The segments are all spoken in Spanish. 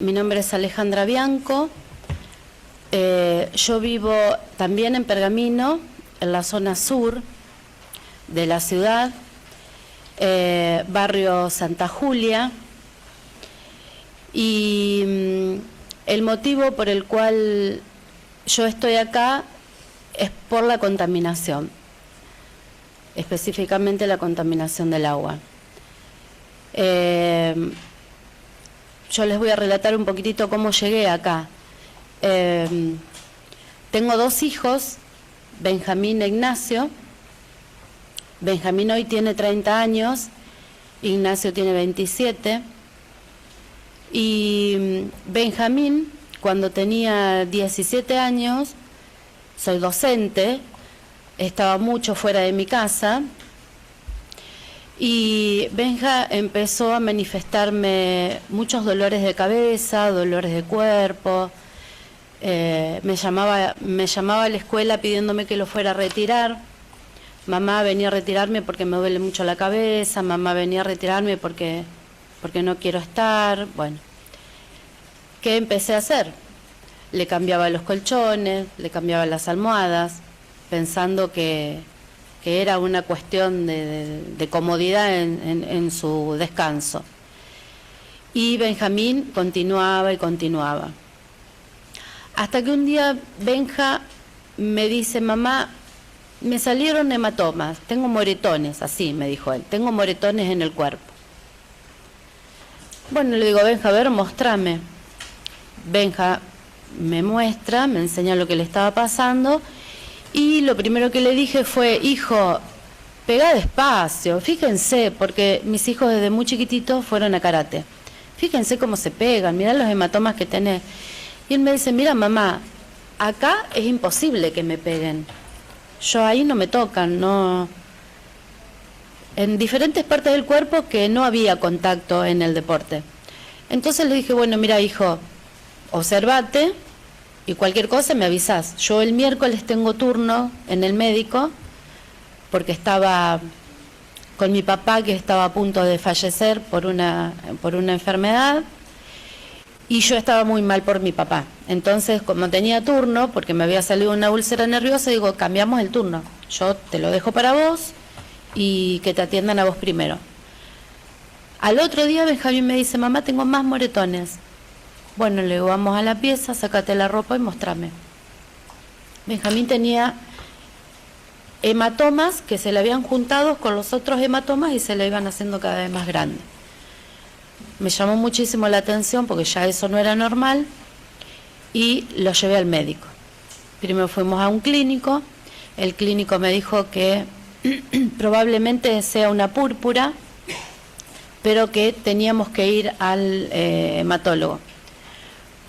Mi nombre es Alejandra Bianco, yo vivo también en Pergamino, en la zona sur de la ciudad, barrio Santa Julia, y el motivo por el cual yo estoy acá es por la contaminación, específicamente la contaminación del agua. Yo les voy a relatar un poquitito cómo llegué acá. Tengo dos hijos, Benjamín e Ignacio. Benjamín hoy tiene 30 años, Ignacio tiene 27. Y Benjamín, cuando tenía 17 años, soy docente, estaba mucho fuera de mi casa, y Benja empezó a manifestarme muchos dolores de cabeza, dolores de cuerpo. Me llamaba a la escuela pidiéndome que lo fuera a retirar. Mamá, venía a retirarme porque me duele mucho la cabeza. Mamá, venía a retirarme porque no quiero estar. Bueno, ¿qué empecé a hacer? Le cambiaba los colchones, le cambiaba las almohadas, pensando que era una cuestión de comodidad en su descanso. Y Benjamín continuaba y continuaba. Hasta que un día Benja me dice: mamá, me salieron hematomas, tengo moretones, así me dijo él, tengo moretones en el cuerpo. Bueno, le digo: Benja, a ver, mostrame. Benja me muestra, me enseña lo que le estaba pasando. Y lo primero que le dije fue: hijo, pegá despacio, fíjense, porque mis hijos desde muy chiquititos fueron a karate. Fíjense cómo se pegan, mirá los hematomas que tenés. Y él me dice: mira, mamá, acá es imposible que me peguen. Yo ahí no me tocan, no. En diferentes partes del cuerpo que no había contacto en el deporte. Entonces le dije: bueno, mira, hijo, observate. Y cualquier cosa me avisás. Yo el miércoles tengo turno en el médico porque estaba con mi papá, que estaba a punto de fallecer por una enfermedad, y yo estaba muy mal por mi papá. Entonces, como tenía turno, porque me había salido una úlcera nerviosa, digo: cambiamos el turno. Yo te lo dejo para vos y que te atiendan a vos primero. Al otro día Benjamín me dice: mamá, tengo más moretones. Bueno, le digo: vamos a la pieza, sácate la ropa y mostrame. Benjamín tenía hematomas que se le habían juntado con los otros hematomas y se le iban haciendo cada vez más grandes. Me llamó muchísimo la atención porque ya eso no era normal y lo llevé al médico. Primero fuimos a un clínico, el clínico me dijo que probablemente sea una púrpura, pero que teníamos que ir al hematólogo.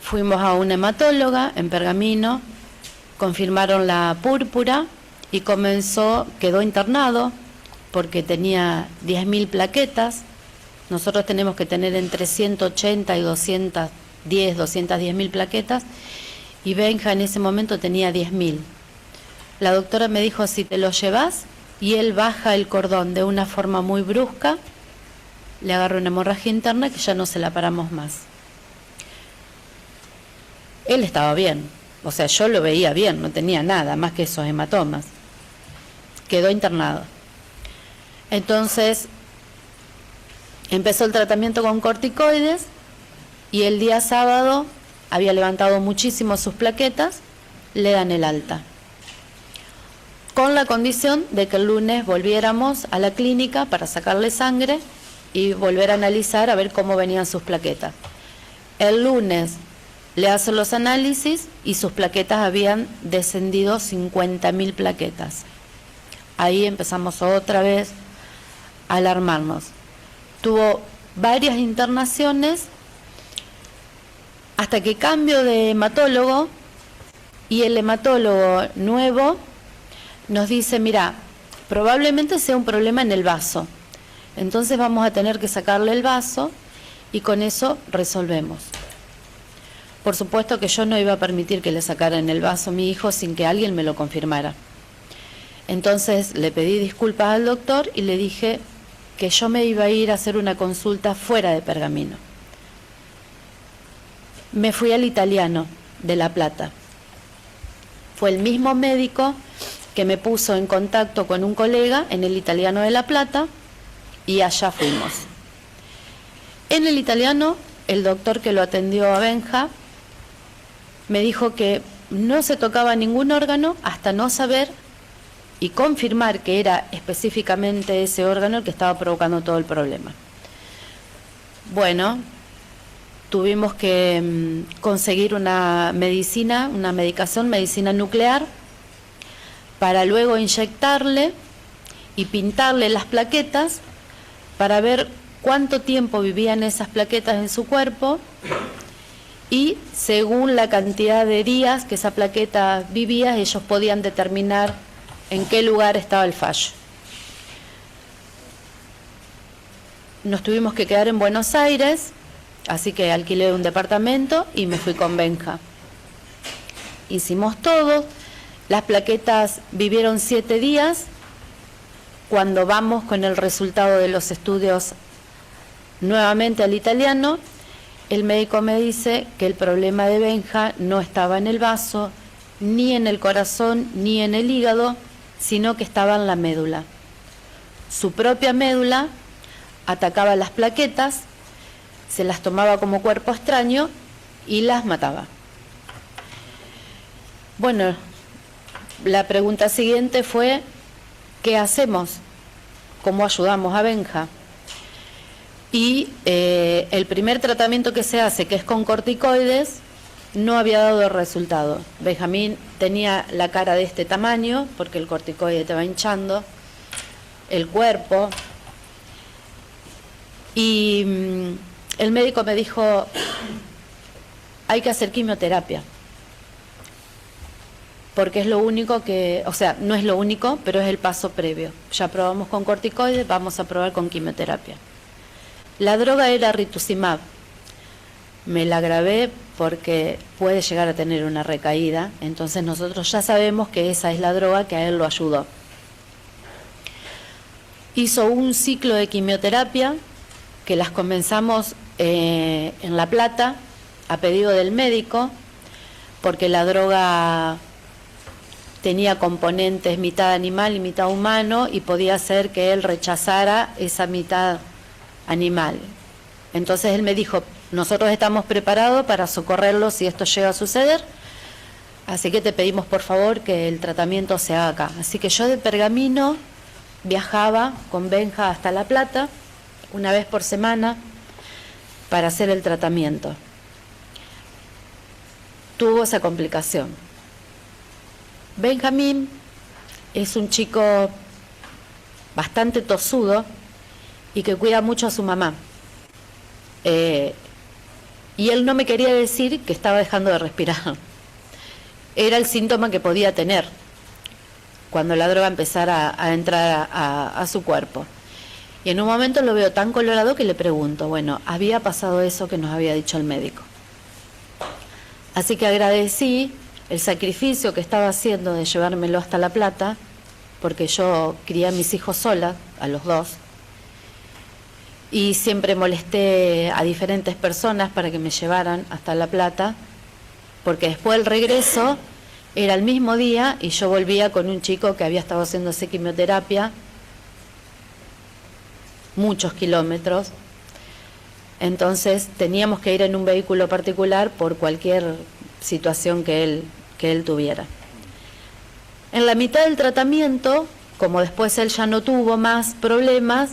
Fuimos a una hematóloga en Pergamino, confirmaron la púrpura y quedó internado porque tenía 10.000 plaquetas. Nosotros tenemos que tener entre 180 y 210.000 plaquetas, y Benja en ese momento tenía 10.000. La doctora me dijo: si te lo llevas y él baja el cordón de una forma muy brusca, le agarra una hemorragia interna que ya no se la paramos más. Él estaba bien, o sea, yo lo veía bien, no tenía nada más que esos hematomas. Quedó internado. Entonces, empezó el tratamiento con corticoides y el día sábado había levantado muchísimo sus plaquetas, le dan el alta. Con la condición de que el lunes volviéramos a la clínica para sacarle sangre y volver a analizar a ver cómo venían sus plaquetas. El lunes le hacen los análisis y sus plaquetas habían descendido 50.000 plaquetas. Ahí empezamos otra vez a alarmarnos. Tuvo varias internaciones hasta que cambio de hematólogo, y el hematólogo nuevo nos dice: mira, probablemente sea un problema en el vaso. Entonces vamos a tener que sacarle el vaso y con eso resolvemos. Por supuesto que yo no iba a permitir que le sacaran el vaso a mi hijo sin que alguien me lo confirmara. Entonces le pedí disculpas al doctor y le dije que yo me iba a ir a hacer una consulta fuera de Pergamino. me fui al Italiano de La Plata. Fue el mismo médico que me puso en contacto con un colega en el Italiano de La Plata y allá fuimos. En el Italiano, el doctor que lo atendió a Benja me dijo que no se tocaba ningún órgano hasta no saber y confirmar que era específicamente ese órgano el que estaba provocando todo el problema. Bueno, tuvimos que conseguir una medicación, medicina nuclear, para luego inyectarle y pintarle las plaquetas para ver cuánto tiempo vivían esas plaquetas en su cuerpo y según la cantidad de días que esa plaqueta vivía, ellos podían determinar en qué lugar estaba el fallo. Nos tuvimos que quedar en Buenos Aires, así que alquilé un departamento y me fui con Benja. Hicimos todo, las plaquetas vivieron 7 días. Cuando vamos con el resultado de los estudios nuevamente al Italiano, el médico me dice que el problema de Benja no estaba en el vaso, ni en el corazón, ni en el hígado, sino que estaba en la médula. Su propia médula atacaba las plaquetas, se las tomaba como cuerpo extraño y las mataba. Bueno, la pregunta siguiente fue, ¿qué hacemos? ¿Cómo ayudamos a Benja? Y el primer tratamiento que se hace, que es con corticoides, no había dado resultado. Benjamín tenía la cara de este tamaño, porque el corticoide te va hinchando, el cuerpo. Y el médico me dijo, hay que hacer quimioterapia. Porque es lo único que, o sea, no es lo único, pero es el paso previo. Ya probamos con corticoides, vamos a probar con quimioterapia. La droga era rituximab. Me la grabé porque puede llegar a tener una recaída, entonces nosotros ya sabemos que esa es la droga que a él lo ayudó. Hizo un ciclo de quimioterapia que las comenzamos en La Plata a pedido del médico, porque la droga tenía componentes mitad animal y mitad humano y podía hacer que él rechazara esa mitad animal. Entonces él me dijo, nosotros estamos preparados para socorrerlo si esto llega a suceder, así que te pedimos por favor que el tratamiento se haga acá. Así que yo de Pergamino viajaba con Benja hasta La Plata una vez por semana para hacer el tratamiento. Tuvo esa complicación. Benjamín es un chico bastante tosudo y que cuida mucho a su mamá. Y él no me quería decir que estaba dejando de respirar. Era el síntoma que podía tener cuando la droga empezara a entrar a su cuerpo. Y en un momento lo veo tan colorado que le pregunto, bueno, ¿había pasado eso que nos había dicho el médico? Así que agradecí el sacrificio que estaba haciendo de llevármelo hasta La Plata, porque yo crié a mis hijos sola, a los dos, y siempre molesté a diferentes personas para que me llevaran hasta La Plata, porque después del regreso era el mismo día y yo volvía con un chico que había estado haciéndose quimioterapia, muchos kilómetros, entonces teníamos que ir en un vehículo particular por cualquier situación que él tuviera. En la mitad del tratamiento, como después él ya no tuvo más problemas,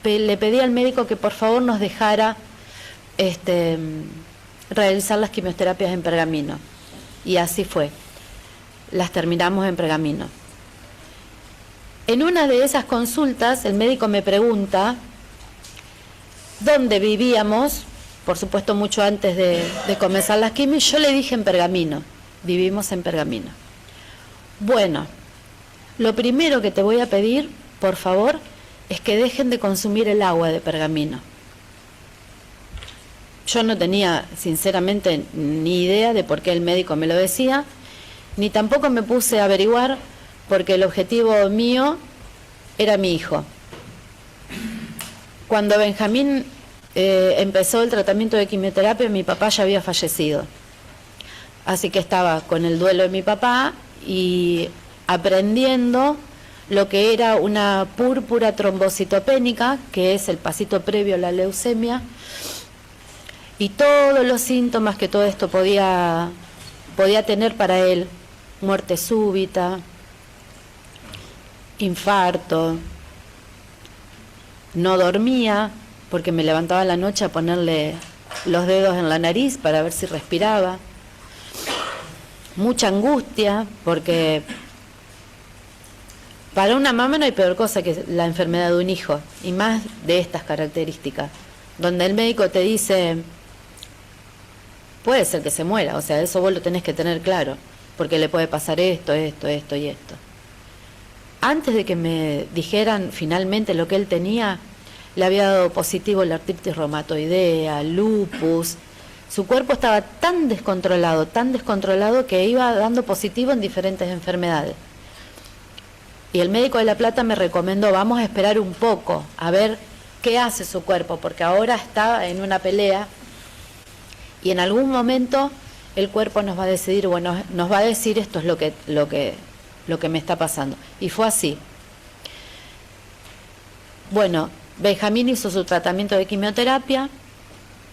le pedí al médico que por favor nos dejara realizar las quimioterapias en Pergamino. Y así fue. Las terminamos en Pergamino. En una de esas consultas, el médico me pregunta dónde vivíamos, por supuesto mucho antes de comenzar las quimios, yo le dije en Pergamino, vivimos en Pergamino. Bueno, lo primero que te voy a pedir, por favor, es que dejen de consumir el agua de Pergamino. Yo no tenía, sinceramente, ni idea de por qué el médico me lo decía, ni tampoco me puse a averiguar, porque el objetivo mío era mi hijo. Cuando Benjamín empezó el tratamiento de quimioterapia, mi papá ya había fallecido. Así que estaba con el duelo de mi papá y aprendiendo lo que era una púrpura trombocitopénica, que es el pasito previo a la leucemia, y todos los síntomas que todo esto podía tener para él: muerte súbita, infarto, no dormía porque me levantaba a la noche a ponerle los dedos en la nariz para ver si respiraba, mucha angustia, porque para una mamá no hay peor cosa que la enfermedad de un hijo, y más de estas características, donde el médico te dice, puede ser que se muera, o sea, eso vos lo tenés que tener claro, porque le puede pasar esto, esto, esto y esto. Antes de que me dijeran finalmente lo que él tenía, le había dado positivo la artritis reumatoidea, lupus. Su cuerpo estaba tan descontrolado que iba dando positivo en diferentes enfermedades. Y el médico de La Plata me recomendó, vamos a esperar un poco, a ver qué hace su cuerpo, porque ahora está en una pelea y en algún momento el cuerpo nos va a decidir, bueno, nos va a decir esto es lo que me está pasando. Y fue así. Bueno, Benjamín hizo su tratamiento de quimioterapia,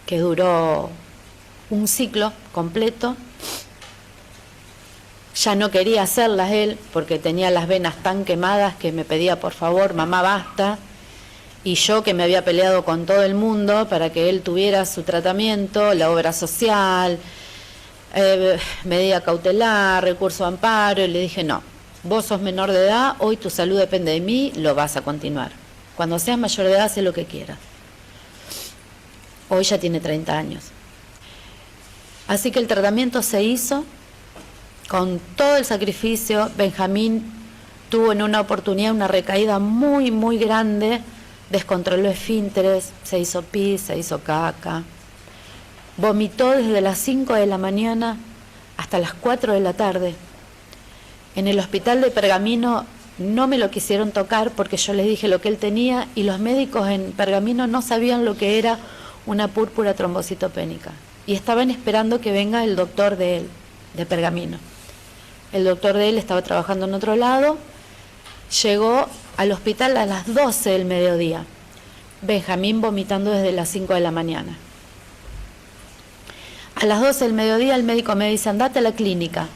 que duró un ciclo completo. Ya no quería hacerlas él, porque tenía las venas tan quemadas que me pedía, por favor, mamá, basta. Y yo, que me había peleado con todo el mundo para que él tuviera su tratamiento, la obra social, medida cautelar, recurso de amparo, y le dije, no, vos sos menor de edad, hoy tu salud depende de mí, lo vas a continuar. Cuando seas mayor de edad, haz lo que quieras. Hoy ya tiene 30 años. Así que el tratamiento se hizo con todo el sacrificio. Benjamín tuvo en una oportunidad una recaída muy, muy grande, descontroló esfínteres, se hizo pis, se hizo caca, vomitó desde las 5 de la mañana hasta las 4 de la tarde. En el hospital de Pergamino no me lo quisieron tocar porque yo les dije lo que él tenía, y los médicos en Pergamino no sabían lo que era una púrpura trombocitopénica y estaban esperando que venga el doctor de él, de Pergamino. El doctor de él estaba trabajando en otro lado, llegó al hospital a las 12 del mediodía, Benjamín vomitando desde las 5 de la mañana. A las 12 del mediodía el médico me dice, andate a la clínica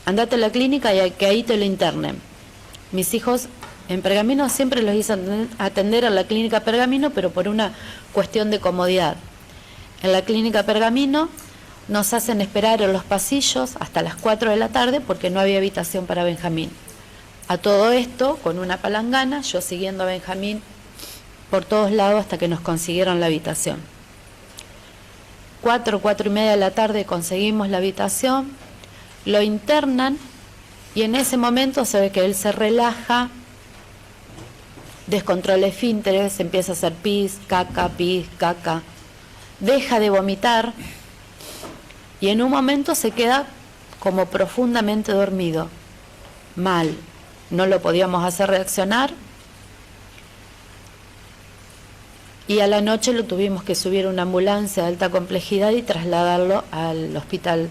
y que ahí te lo internen. Mis hijos en Pergamino siempre los hice atender a la clínica Pergamino, pero por una cuestión de comodidad. En la clínica Pergamino nos hacen esperar en los pasillos hasta las 4 de la tarde porque no había habitación para Benjamín. A todo esto, con una palangana, yo siguiendo a Benjamín por todos lados hasta que nos consiguieron la habitación. 4 y media de la tarde conseguimos la habitación, lo internan y en ese momento se ve que él se relaja, descontrola esfínteres, empieza a hacer pis, caca, deja de vomitar y en un momento se queda como profundamente dormido, mal, no lo podíamos hacer reaccionar y a la noche lo tuvimos que subir a una ambulancia de alta complejidad y trasladarlo al hospital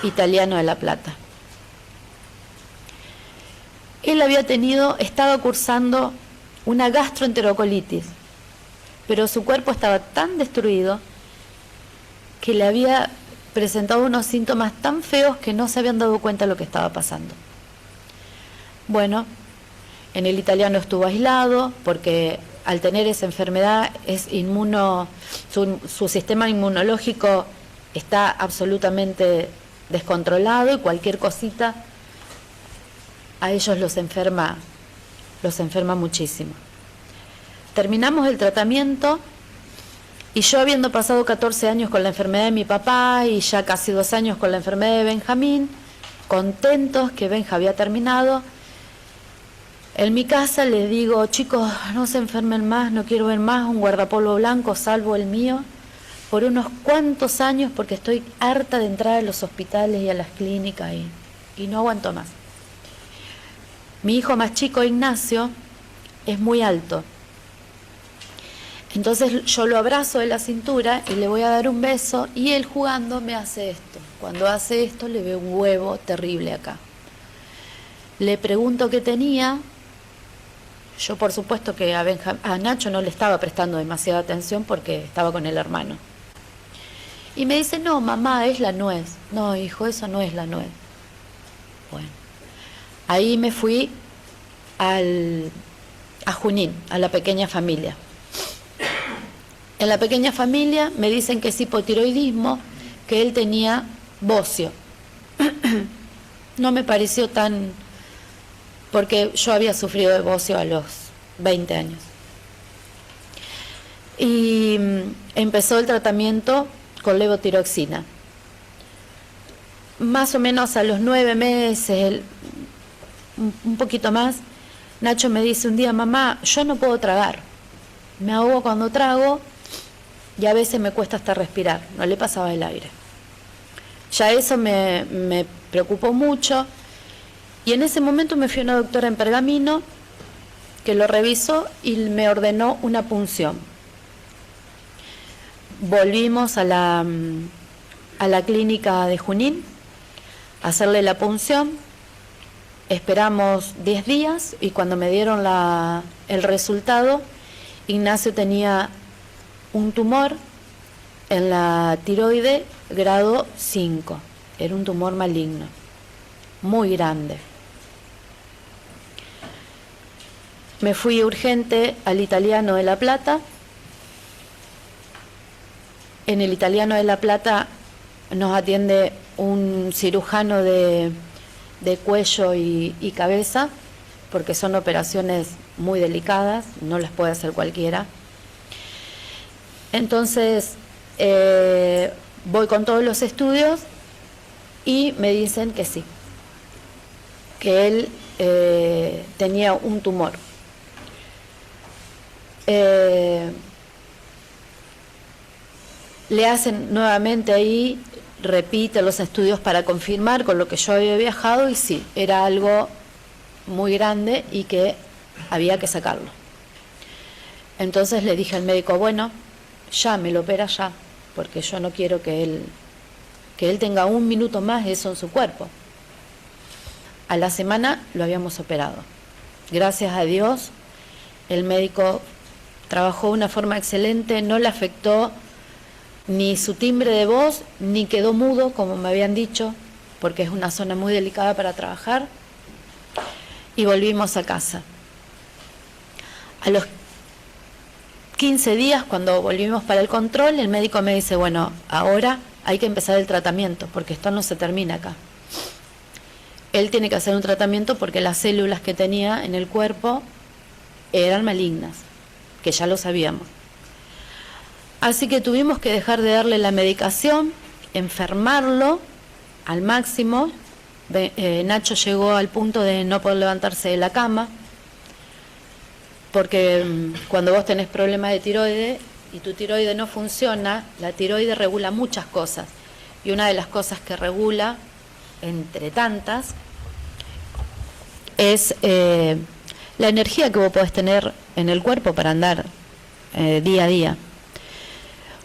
italiano de La Plata. Él estaba cursando una gastroenterocolitis, pero su cuerpo estaba tan destruido que le había presentado unos síntomas tan feos que no se habían dado cuenta de lo que estaba pasando. Bueno, en el italiano estuvo aislado porque al tener esa enfermedad su sistema inmunológico está absolutamente descontrolado y cualquier cosita a ellos los enferma muchísimo. Terminamos el tratamiento y yo, habiendo pasado 14 años con la enfermedad de mi papá y ya casi 2 años con la enfermedad de Benjamín, contentos que Benja había terminado, en mi casa les digo, chicos, no se enfermen más, no quiero ver más un guardapolvo blanco salvo el mío por unos cuantos años porque estoy harta de entrar a los hospitales y a las clínicas y no aguanto más. Mi hijo más chico, Ignacio, es muy alto. Entonces yo lo abrazo de la cintura y le voy a dar un beso y él jugando me hace esto. Cuando hace esto le veo un huevo terrible acá. Le pregunto qué tenía. Yo por supuesto que a Nacho no le estaba prestando demasiada atención porque estaba con el hermano. Y me dice, no, mamá, es la nuez. No, hijo, eso no es la nuez. Bueno, ahí me fui a Junín, a la pequeña familia. En la pequeña familia me dicen que es hipotiroidismo, que él tenía bocio. No me pareció tan... porque yo había sufrido de bocio a los 20 años. Y empezó el tratamiento con levotiroxina. Más o menos a los 9 meses, un poquito más, Nacho me dice un día, mamá, yo no puedo tragar. Me ahogo cuando trago y a veces me cuesta hasta respirar, no le pasaba el aire. Ya eso me preocupó mucho. Y en ese momento me fui a una doctora en Pergamino que lo revisó y me ordenó una punción. Volvimos a la clínica de Junín a hacerle la punción. Esperamos 10 días y cuando me dieron el resultado, Ignacio tenía un tumor en la tiroide grado 5. Era un tumor maligno, muy grande. Me fui urgente al Italiano de La Plata. En el Italiano de La Plata nos atiende un cirujano de cuello y cabeza, porque son operaciones muy delicadas, no las puede hacer cualquiera. Entonces, voy con todos los estudios y me dicen que sí, que él tenía un tumor. Le hacen nuevamente ahí, repite los estudios para confirmar con lo que yo había viajado y sí, era algo muy grande y que había que sacarlo. Entonces le dije al médico, bueno, ya me lo opera ya, porque yo no quiero que él tenga un minuto más eso en su cuerpo. A la semana lo habíamos operado. Gracias a Dios, el médico trabajó de una forma excelente, no le afectó ni su timbre de voz, ni quedó mudo, como me habían dicho, porque es una zona muy delicada para trabajar, y volvimos a casa. A los 15 días, cuando volvimos para el control, el médico me dice, bueno, ahora hay que empezar el tratamiento, porque esto no se termina acá. Él tiene que hacer un tratamiento porque las células que tenía en el cuerpo eran malignas, que ya lo sabíamos. Así que tuvimos que dejar de darle la medicación, enfermarlo al máximo. Nacho llegó al punto de no poder levantarse de la cama, porque cuando vos tenés problemas de tiroides y tu tiroide no funciona, la tiroide regula muchas cosas. Y una de las cosas que regula, entre tantas, es la energía que vos podés tener en el cuerpo para andar día a día.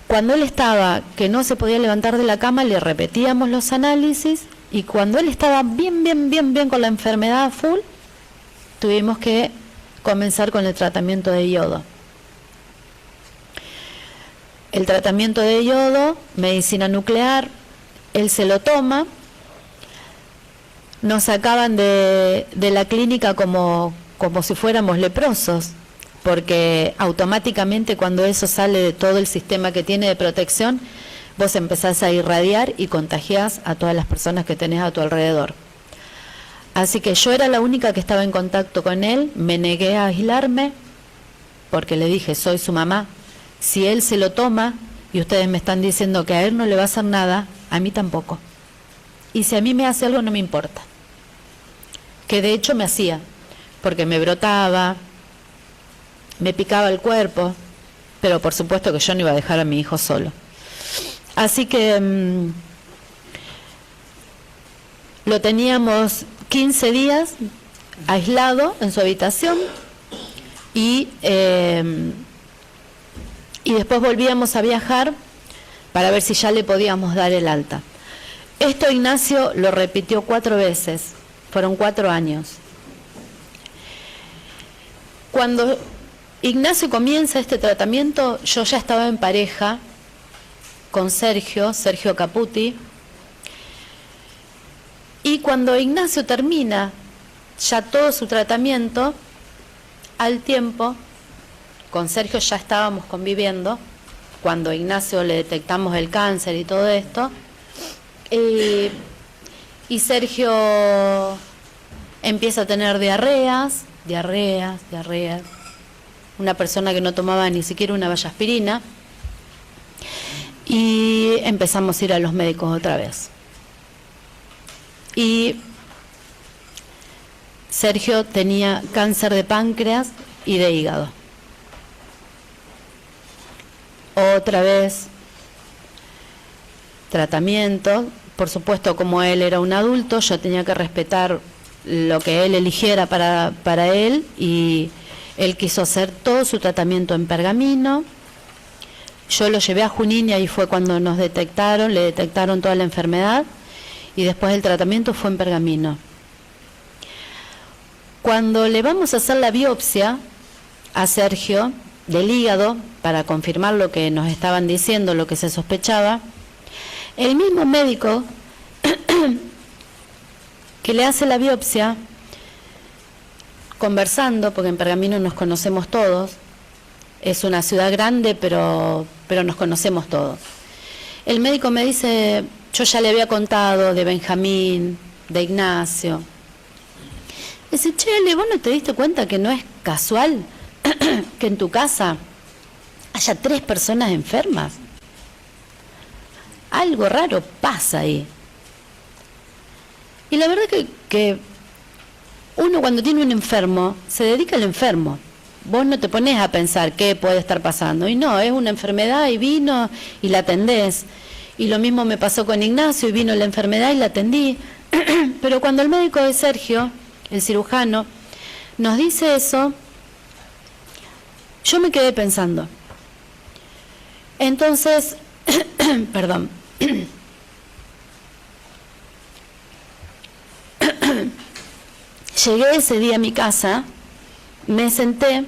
Cuando él estaba que no se podía levantar de la cama, le repetíamos los análisis y cuando él estaba bien con la enfermedad full, tuvimos que comenzar con el tratamiento de yodo. El tratamiento de yodo, medicina nuclear, él se lo toma. Nos sacaban de la clínica como si fuéramos leprosos, porque automáticamente cuando eso sale de todo el sistema que tiene de protección, vos empezás a irradiar y contagiás a todas las personas que tenés a tu alrededor. Así que yo era la única que estaba en contacto con él, me negué a aislarme, porque le dije, soy su mamá, si él se lo toma y ustedes me están diciendo que a él no le va a hacer nada, a mí tampoco. Y si a mí me hace algo no me importa. Que de hecho me hacía, porque me brotaba, me picaba el cuerpo, pero por supuesto que yo no iba a dejar a mi hijo solo. Así que lo teníamos 15 días aislado en su habitación y y después volvíamos a viajar para ver si ya le podíamos dar el alta. Esto Ignacio lo repitió 4 veces, fueron 4 años. Cuando Ignacio comienza este tratamiento, yo ya estaba en pareja con Sergio Caputi, y cuando Ignacio termina ya todo su tratamiento, al tiempo, con Sergio ya estábamos conviviendo, cuando a Ignacio le detectamos el cáncer y todo esto, y Sergio empieza a tener diarreas, una persona que no tomaba ni siquiera una vallaspirina, y empezamos a ir a los médicos otra vez. Y Sergio tenía cáncer de páncreas y de hígado. Otra vez tratamiento, por supuesto, como él era un adulto, yo tenía que respetar lo que él eligiera para él, y él quiso hacer todo su tratamiento en Pergamino. Yo lo llevé a Junín y ahí fue cuando le detectaron toda la enfermedad, y después el tratamiento fue en Pergamino. Cuando le vamos a hacer la biopsia a Sergio del hígado, para confirmar lo que nos estaban diciendo, lo que se sospechaba, el mismo médico que le hace la biopsia, conversando, porque en Pergamino nos conocemos todos, es una ciudad grande, pero nos conocemos todos. El médico me dice, yo ya le había contado de Benjamín, de Ignacio. Dice, Chele, ¿vos no te diste cuenta que no es casual que en tu casa haya 3 personas enfermas? Algo raro pasa ahí. Y la verdad que uno cuando tiene un enfermo, se dedica al enfermo. Vos no te pones a pensar qué puede estar pasando. Y no, es una enfermedad y vino y la atendés. Y lo mismo me pasó con Ignacio, y vino la enfermedad y la atendí. Pero cuando el médico de Sergio, el cirujano, nos dice eso, yo me quedé pensando. Entonces, perdón. Llegué ese día a mi casa, me senté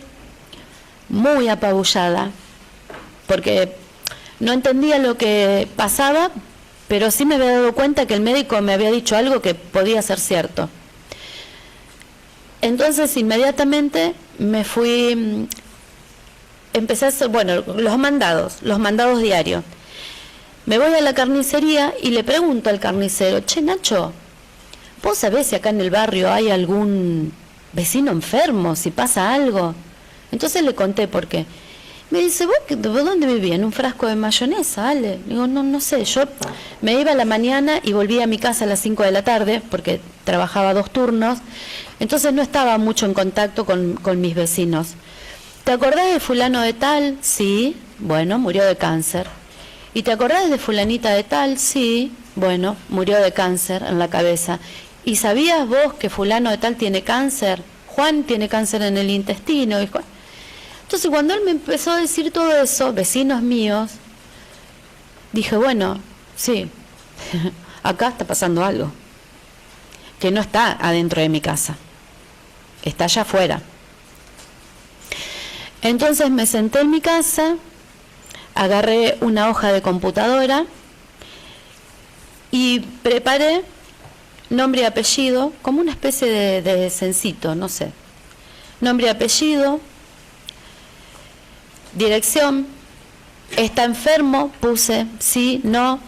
muy apabullada, porque no entendía lo que pasaba, pero sí me había dado cuenta que el médico me había dicho algo que podía ser cierto. Entonces inmediatamente me fui, empecé a hacer, los mandados diarios. Me voy a la carnicería y le pregunto al carnicero, che Nacho, ¿vos sabés si acá en el barrio hay algún vecino enfermo, si pasa algo? Entonces le conté por qué. Me dice, ¿vos dónde vivís? ¿En un frasco de mayonesa, Ale? Digo, no sé, yo me iba a la mañana y volvía a mi casa a las 5 de la tarde, porque trabajaba 2 turnos, entonces no estaba mucho en contacto con mis vecinos. ¿Te acordás de fulano de tal? Sí, bueno, murió de cáncer. ¿Y te acordás de fulanita de tal? Sí, bueno, murió de cáncer en la cabeza. ¿Y sabías vos que fulano de tal tiene cáncer? Juan tiene cáncer en el intestino. Entonces cuando él me empezó a decir todo eso, vecinos míos, dije, bueno, sí, acá está pasando algo, que no está adentro de mi casa, está allá afuera. Entonces me senté en mi casa, agarré una hoja de computadora y preparé nombre y apellido, como una especie de censito, no sé. Nombre y apellido, dirección, está enfermo, puse sí, no,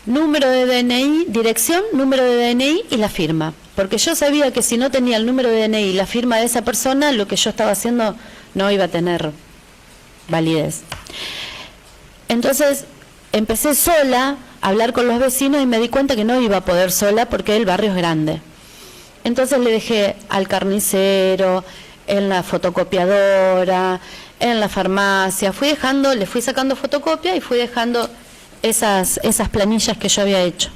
número de DNI, dirección, número de DNI y la firma. Porque yo sabía que si no tenía el número de DNI y la firma de esa persona, lo que yo estaba haciendo no iba a tener validez. Entonces empecé sola a hablar con los vecinos y me di cuenta que no iba a poder sola porque el barrio es grande. Entonces le dejé al carnicero, en la fotocopiadora, en la farmacia, le fui sacando fotocopia y fui dejando esas planillas que yo había hecho.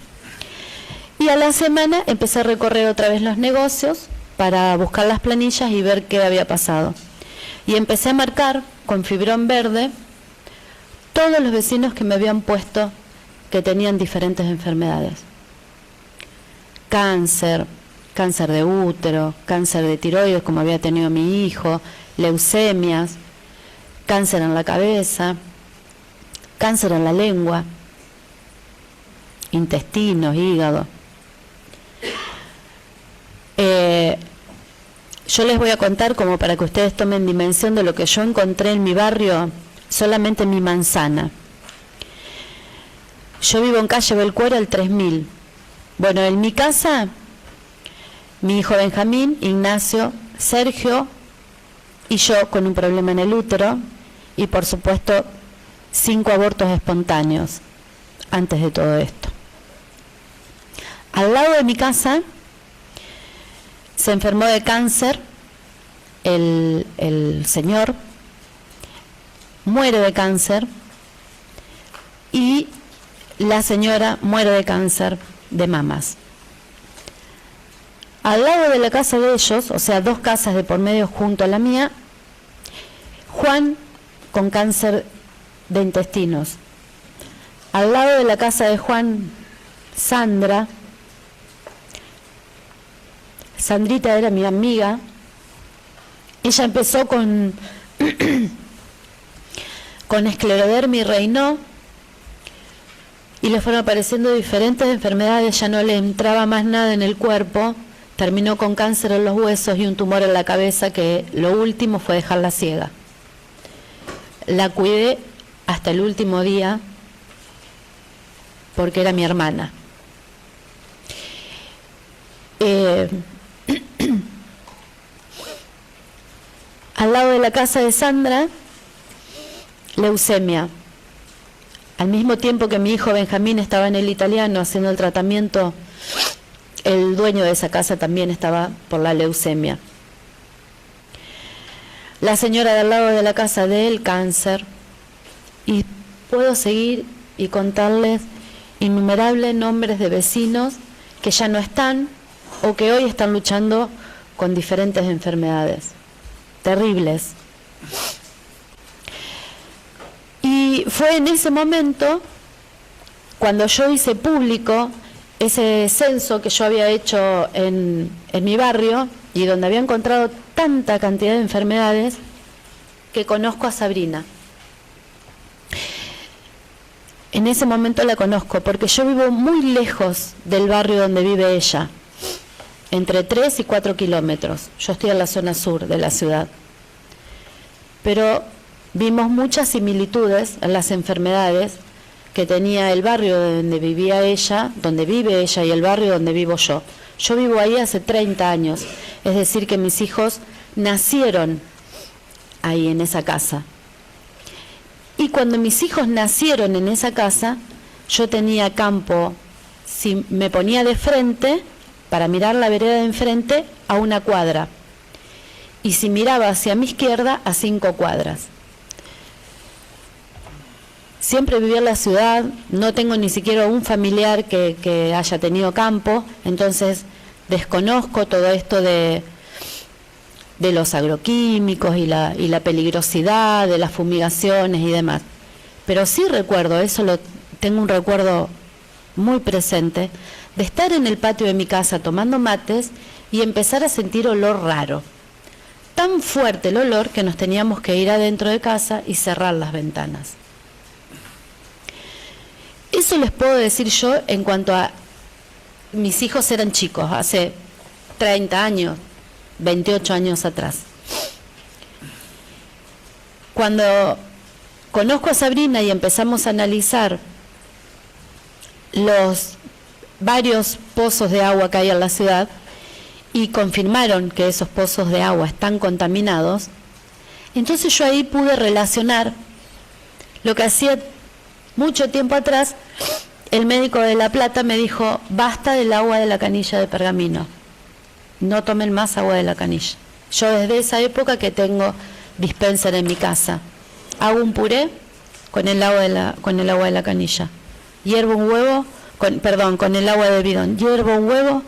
Y a la semana empecé a recorrer otra vez los negocios para buscar las planillas y ver qué había pasado. Y empecé a marcar con fibrón verde todos los vecinos que me habían puesto que tenían diferentes enfermedades. Cáncer, cáncer de útero, cáncer de tiroides como había tenido mi hijo, leucemias, cáncer en la cabeza, cáncer en la lengua, intestinos, hígado. Yo les voy a contar, como para que ustedes tomen dimensión de lo que yo encontré en mi barrio, solamente en mi manzana. Yo vivo en calle Belcuero al 3000. Bueno, en mi casa, mi hijo Benjamín, Ignacio, Sergio y yo con un problema en el útero y, por supuesto, 5 abortos espontáneos antes de todo esto. Al lado de mi casa se enfermó de cáncer el señor, muere de cáncer, y la señora muere de cáncer de mamas. Al lado de la casa de ellos, o sea, 2 casas de por medio junto a la mía, Juan con cáncer de intestinos. Al lado de la casa de Juan, Sandra. Sandrita era mi amiga. Ella empezó con esclerodermia y reinó, y le fueron apareciendo diferentes enfermedades, ya no le entraba más nada en el cuerpo, terminó con cáncer en los huesos y un tumor en la cabeza que lo último fue dejarla ciega. La cuidé hasta el último día porque era mi hermana. Al lado de la casa de Sandra, leucemia. Al mismo tiempo que mi hijo Benjamín estaba en el italiano haciendo el tratamiento, el dueño de esa casa también estaba por la leucemia. La señora del lado de la casa de él, cáncer. Y puedo seguir y contarles innumerables nombres de vecinos que ya no están o que hoy están luchando con diferentes enfermedades terribles. Y fue en ese momento cuando yo hice público ese censo que yo había hecho en mi barrio y donde había encontrado tanta cantidad de enfermedades, que conozco a Sabrina. En ese momento la conozco porque yo vivo muy lejos del barrio donde vive ella, entre 3 y 4 kilómetros. Yo estoy en la zona sur de la ciudad. Pero vimos muchas similitudes en las enfermedades que tenía el barrio donde vivía ella, donde vive ella, y el barrio donde vivo yo. Yo vivo ahí hace 30 años, es decir que mis hijos nacieron ahí en esa casa. Y cuando mis hijos nacieron en esa casa, yo tenía campo, si me ponía de frente, para mirar la vereda de enfrente, a 1 cuadra. Y si miraba hacia mi izquierda, a 5 cuadras. Siempre viví en la ciudad, no tengo ni siquiera un familiar que haya tenido campo, entonces desconozco todo esto de los agroquímicos y la peligrosidad de las fumigaciones y demás. Pero sí recuerdo, tengo un recuerdo muy presente, de estar en el patio de mi casa tomando mates y empezar a sentir olor raro. Tan fuerte el olor que nos teníamos que ir adentro de casa y cerrar las ventanas. Eso les puedo decir yo en cuanto a mis hijos eran chicos, hace 30 años, 28 años atrás. Cuando conozco a Sabrina y empezamos a analizar los varios pozos de agua que hay en la ciudad y confirmaron que esos pozos de agua están contaminados, entonces yo ahí pude relacionar lo que hacía mucho tiempo atrás el médico de La Plata me dijo: basta del agua de la canilla de Pergamino, no tomen más agua de la canilla. Yo desde esa época que tengo dispenser en mi casa, hago un puré con el agua de la canilla, hiervo un huevo, con el agua del bidón, hiervo un huevo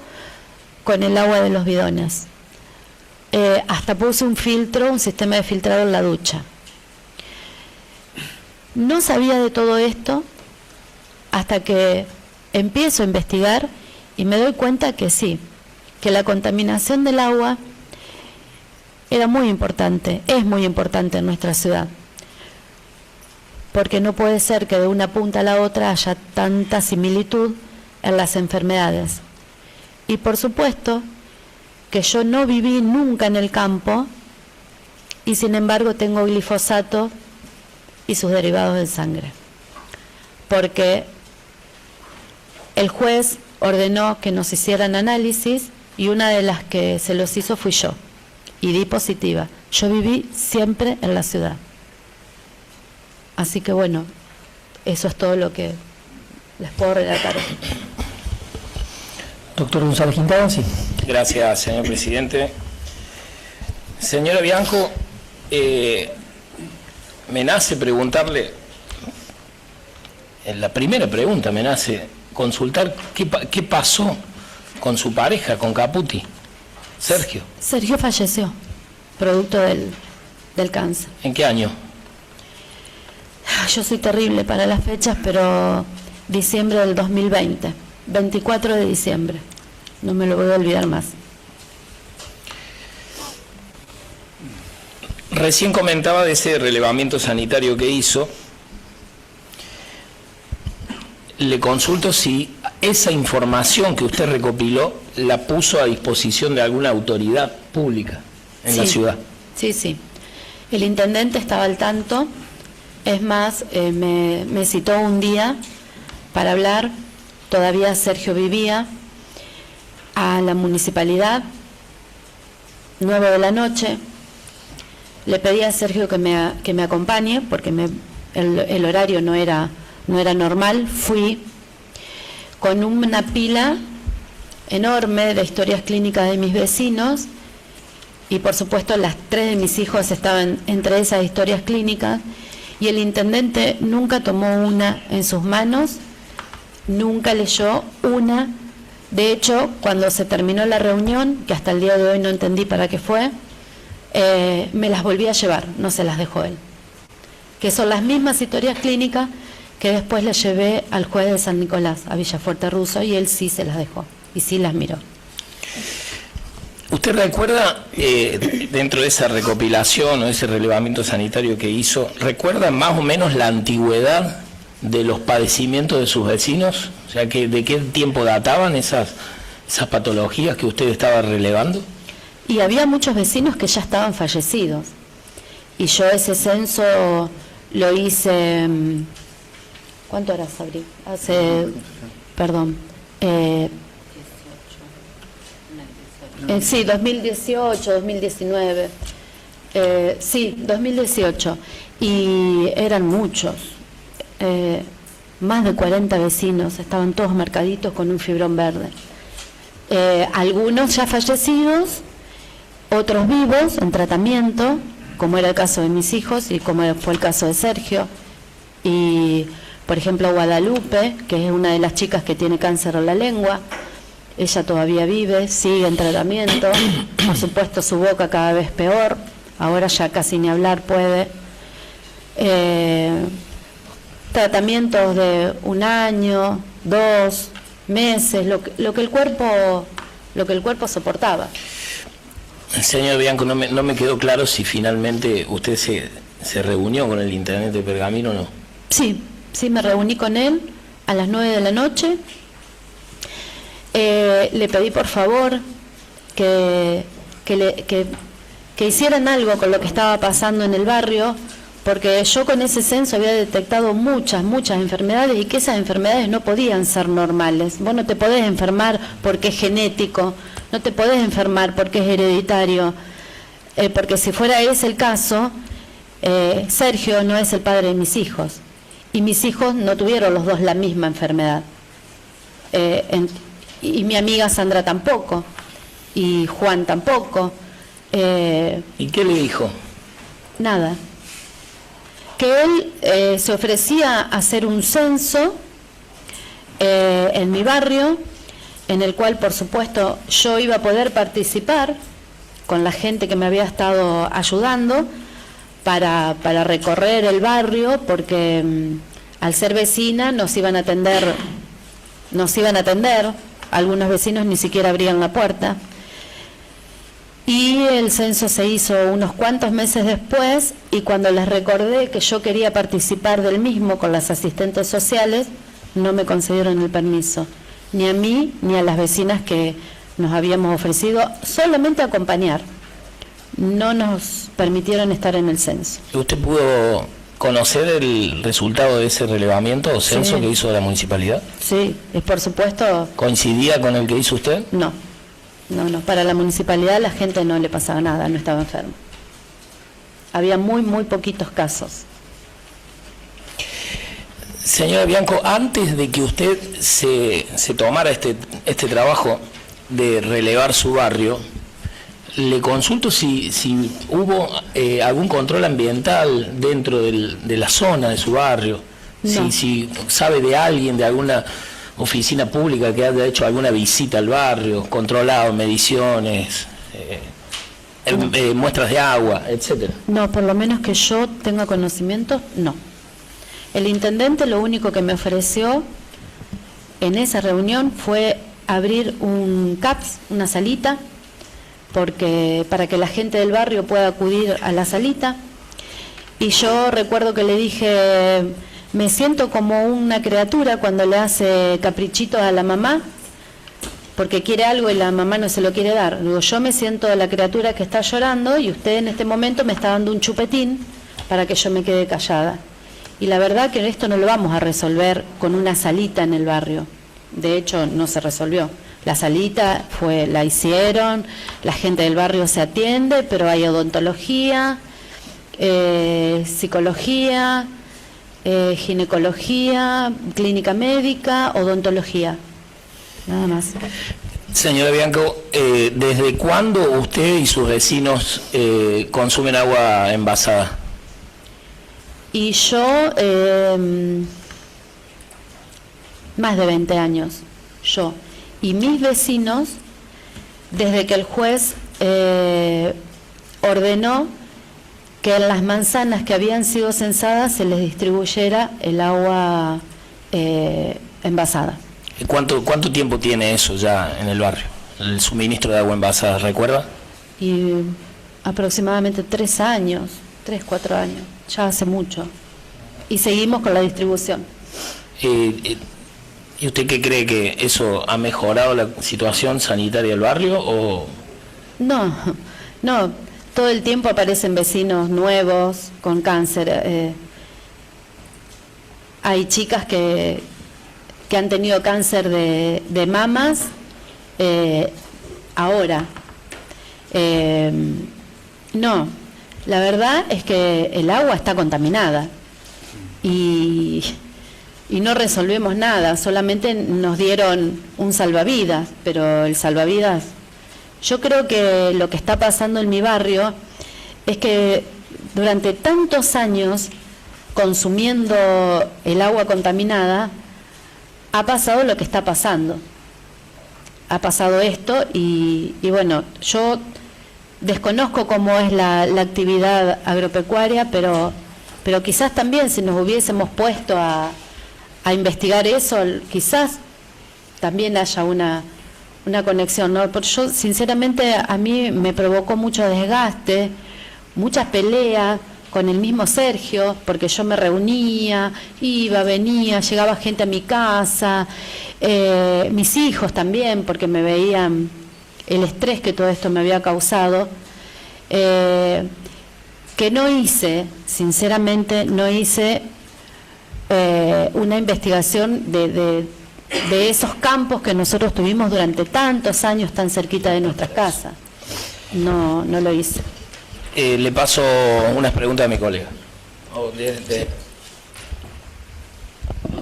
con el agua de los bidones. Hasta puse un filtro, un sistema de filtrado en la ducha. No sabía de todo esto hasta que empiezo a investigar y me doy cuenta que sí, que la contaminación del agua era muy importante, es muy importante en nuestra ciudad, porque no puede ser que de una punta a la otra haya tanta similitud en las enfermedades. Y por supuesto que yo no viví nunca en el campo y sin embargo tengo glifosato y sus derivados en sangre, porque el juez ordenó que nos hicieran análisis y una de las que se los hizo fui yo y di positiva. Yo viví siempre en la ciudad. Así que bueno, eso es todo lo que les puedo relatar. Doctor González Quintana, sí. Gracias, señor presidente. Señora Bianco, me nace preguntarle, en la primera pregunta me nace consultar qué pasó con su pareja, con Caputi, Sergio. Sergio falleció, producto del cáncer. ¿En qué año? Yo soy terrible para las fechas, pero diciembre del 2020, 24 de diciembre, no me lo voy a olvidar más. Recién comentaba de ese relevamiento sanitario que hizo. Le consulto si esa información que usted recopiló la puso a disposición de alguna autoridad pública en la ciudad. Sí, sí. El intendente estaba al tanto. Es más, me citó un día para hablar, todavía Sergio vivía, a la municipalidad, 9 de la noche. Le pedí a Sergio que me acompañe, porque el horario no era normal. Fui con una pila enorme de historias clínicas de mis vecinos, y por supuesto las 3 de mis hijos estaban entre esas historias clínicas, y el intendente nunca tomó una en sus manos, nunca leyó una. De hecho, cuando se terminó la reunión, que hasta el día de hoy no entendí para qué fue, me las volví a llevar, no se las dejó él. Que son las mismas historias clínicas que después le llevé al juez de San Nicolás, a Villafuerte Russo, y él sí se las dejó, y sí las miró. ¿Usted recuerda, dentro de esa recopilación o ese relevamiento sanitario que hizo, recuerda más o menos la antigüedad de los padecimientos de sus vecinos? O sea, ¿de qué tiempo databan esas patologías que usted estaba relevando? Y había muchos vecinos que ya estaban fallecidos. Y yo ese censo lo hice... ¿Cuánto era, Sabri? Sí, 2018, 2019. Sí, 2018. Y eran muchos. Más de 40 vecinos, estaban todos marcaditos con un fibrón verde. Algunos ya fallecidos, otros vivos en tratamiento, como era el caso de mis hijos y como fue el caso de Sergio. Y, por ejemplo, Guadalupe, que es una de las chicas que tiene cáncer en la lengua, ella todavía vive, sigue en tratamiento. Por supuesto, su boca cada vez peor, ahora ya casi ni hablar puede. Tratamientos de 1 año, 2 meses, lo que el cuerpo soportaba. Señor Bianco, no me quedó claro si finalmente usted se reunió con el intendente de Pergamino o no. Sí, me reuní con él a las 9 de la noche. Le pedí por favor que hicieran algo con lo que estaba pasando en el barrio, porque yo con ese censo había detectado muchas enfermedades, y que esas enfermedades no podían ser normales. Vos no te podés enfermar porque es genético, no te podés enfermar porque es hereditario, porque si fuera ese el caso, Sergio no es el padre de mis hijos, y mis hijos no tuvieron los dos la misma enfermedad, y mi amiga Sandra tampoco, y Juan tampoco. ¿Y qué le dijo? Nada. Que él se ofrecía a hacer un censo en mi barrio, en el cual, por supuesto, yo iba a poder participar con la gente que me había estado ayudando, para recorrer el barrio, porque al ser vecina nos iban a atender, algunos vecinos ni siquiera abrían la puerta. Y el censo se hizo unos cuantos meses después, y cuando les recordé que yo quería participar del mismo con las asistentes sociales, no me concedieron el permiso, ni a mí ni a las vecinas que nos habíamos ofrecido solamente acompañar. No nos permitieron estar en el censo. ¿Usted pudo conocer el resultado de ese relevamiento o censo Sí. que hizo la municipalidad? Sí, por supuesto. ¿Coincidía con el que hizo usted? No, para la municipalidad la gente no le pasaba nada, no estaba enferma. Había muy poquitos casos. Señora Bianco, antes de que usted se tomara este trabajo de relevar su barrio, le consulto si hubo algún control ambiental dentro de la zona de su barrio, No. si sabe de alguien, de alguna oficina pública que haya hecho alguna visita al barrio, controlado, mediciones, muestras de agua, etcétera. No, por lo menos que yo tenga conocimiento, no. El intendente lo único que me ofreció en esa reunión fue abrir un CAPS, una salita, para que la gente del barrio pueda acudir a la salita. Y yo recuerdo que le dije, me siento como una criatura cuando le hace caprichitos a la mamá, porque quiere algo y la mamá no se lo quiere dar. Digo, yo me siento la criatura que está llorando y usted en este momento me está dando un chupetín para que yo me quede callada. Y la verdad que esto no lo vamos a resolver con una salita en el barrio. De hecho, no se resolvió. La salita la hicieron, la gente del barrio se atiende, pero hay odontología, psicología, ginecología, clínica médica, odontología. Nada más. Señora Bianco, ¿desde cuándo usted y sus vecinos consumen agua envasada? Y yo, más de 20 años, yo. Y mis vecinos, desde que el juez ordenó que en las manzanas que habían sido censadas se les distribuyera el agua envasada. ¿Cuánto tiempo tiene eso ya en el barrio, el suministro de agua envasada, recuerda? Y aproximadamente 3 años, 3, 4 años, ya hace mucho. Y seguimos con la distribución. ¿Y usted qué cree, que eso ha mejorado la situación sanitaria del barrio o...? No, todo el tiempo aparecen vecinos nuevos con cáncer. Hay chicas que han tenido cáncer de mamas ahora. No, la verdad es que el agua está contaminada y no resolvemos nada, solamente nos dieron un salvavidas, pero el salvavidas, yo creo que lo que está pasando en mi barrio es que durante tantos años consumiendo el agua contaminada, ha pasado lo que está pasando. Ha pasado esto y bueno, yo desconozco cómo es la actividad agropecuaria, pero quizás también si nos hubiésemos puesto a investigar eso, quizás también haya una conexión, ¿no? Porque yo, sinceramente, a mí me provocó mucho desgaste, muchas peleas con el mismo Sergio, porque yo me reunía, iba, venía, llegaba gente a mi casa, mis hijos también, porque me veían el estrés que todo esto me había causado, que no hice, sinceramente, no hice una investigación de esos campos que nosotros tuvimos durante tantos años tan cerquita de nuestras casas. No lo hice. Le paso unas preguntas a mi colega.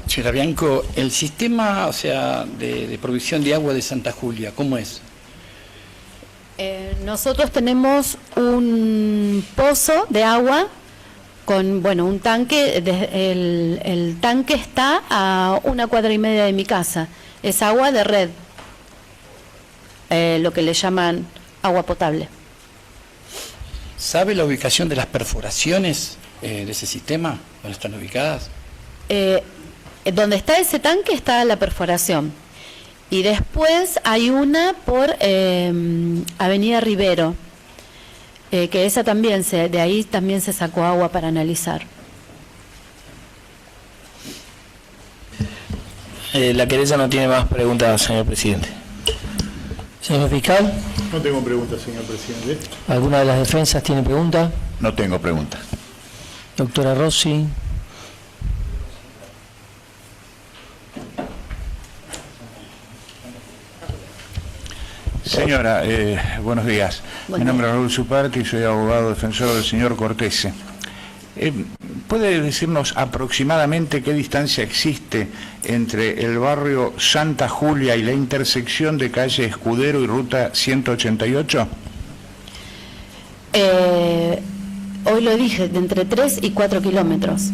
Señora Bianco, el sistema, de provisión de agua de Santa Julia, ¿cómo es? Nosotros tenemos un pozo de agua con, un tanque. El tanque está a 1,5 cuadras de mi casa. Es agua de red, lo que le llaman agua potable. ¿Sabe la ubicación de las perforaciones de ese sistema? ¿Dónde están ubicadas? Donde está ese tanque está la perforación. Y después hay una por Avenida Rivero, que esa también, de ahí también se sacó agua para analizar. La querella no tiene más preguntas, señor presidente. Señor fiscal. No tengo preguntas, señor presidente. ¿Alguna de las defensas tiene pregunta? No tengo preguntas. Doctora Rossi. Señora, buenos días. Mi nombre es Raúl Suparte y soy abogado defensor del señor Cortese. ¿Puede decirnos aproximadamente qué distancia existe entre el barrio Santa Julia y la intersección de calle Escudero y ruta 188? Hoy lo dije, de entre 3 y 4 kilómetros.